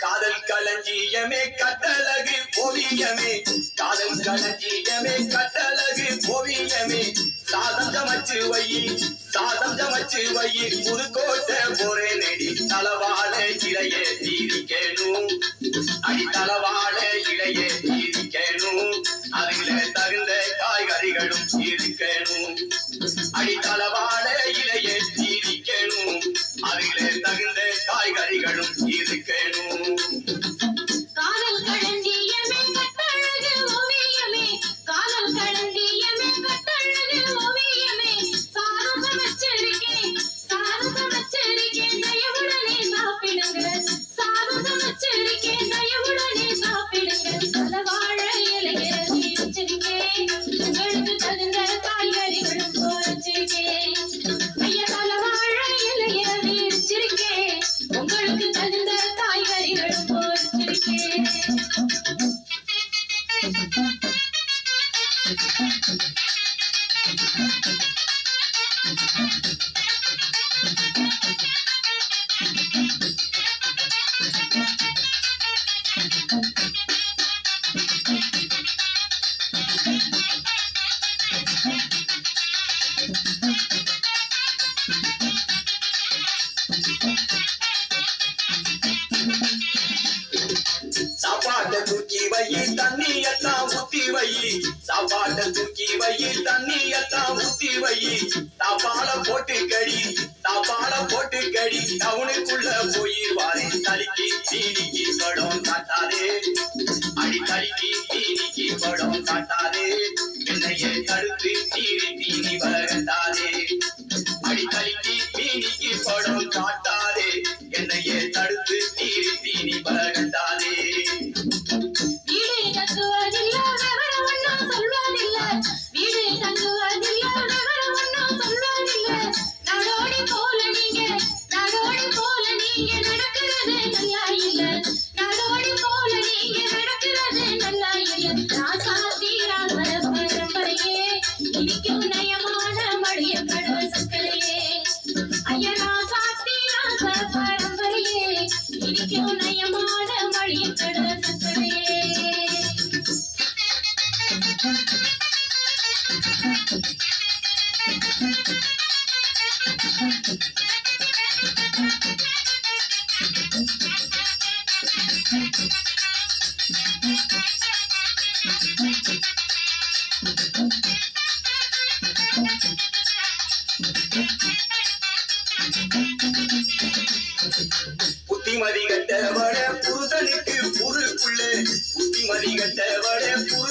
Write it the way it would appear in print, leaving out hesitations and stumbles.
காதல் களஞ்சியமே கட்டழகு ஓவியமே, காதல் களஞ்சியமே கட்டழகு ஓவியமே. சாதம் சமைச்சு வையி, சாதம் சமைச்சு வையி, புதுக்கோட்டை போரே நெடி தளவாழ இளைய தீரிக்கணும், அடி தளவாழ இளைய தீரிக்கணும். அதில தகுந்த காய்கறிகளும் இருக்கணும், அடி தளவாழ இளைய தீரிக்கணும். அதில தகுந்த காய்கறிகளும் இருக்கணும். காதல் களஞ்சியமே கட்டழகு ஓவியமே, காதல் களஞ்சியமே கட்டழகு ஓவியமே. சாதம் சமைச்சிருக்கேன், சாதம் சமைச்சிருக்கேன், தயவுடனே சாப்பிடுங்க. சாதம் சமைச்சிருக்கேன், தயவுடனே சாப்பிடுங்க. தலவாழ இலைய தீர்ச்சிருக்கேன், உங்களுக்கு தகுந்த காய்கறிகளும் போச்சிருக்கேன். ஐயா தலவாழ இலைய தீர்ச்சிருக்கேன், உங்களுக்கு தகுந்த காய்கறிகளும் போச்சிருக்கேன். சாப்பாட்டை தூக்கி வையி, தண்ணியத்தான் ஊத்தி வையி, சாப்பாட்டை தூக்கி வையி, தண்ணியத்தான் ஊத்தி வையி. தாப்பால போட்டு கடி, தாப்பால போட்டு கடி, டவுனுக்குள்ள போயிடுவாரே. தலிக்கு தீனிக்கு படம் காட்டாதே, அடி தலிக்கு தீனிக்கு படம் காட்டாதே. என்னைய தடுத்து தீனி வரட்டாதே, அடி தலிக்கு தீனிக்கு படம் காட்டாதே. என்னைய தடுத்து தீனி வரட்டாதே. வீடு கட்டுவதில்ல, விவரம் ஒன்றும் சொல்வதில்லை. வீடு கட்டுவதில்ல, விவரம் ஒன்றும் சொல்வதில்லை. நாடோடி போல நீங்க, நாடோடி போல நீங்க நடக்கிறது நல்லா இல்ல. நாடோடி போல நீங்க நடக்கிறது நல்லா இல்ல. ராசாத்தி ராச பரம்பரையே, இனிக்கும் நயமான மடிய கடல் சக்கரையே. ஐயா ராசாத்தி ராச பரம்பரையே, இனிக்கும் நயமான மடிய கடல் சக்கரையே. புத்திமதி கட்டவள புருஷனுக்கு புருக்குள்ளே, புத்திமதி கட்டவள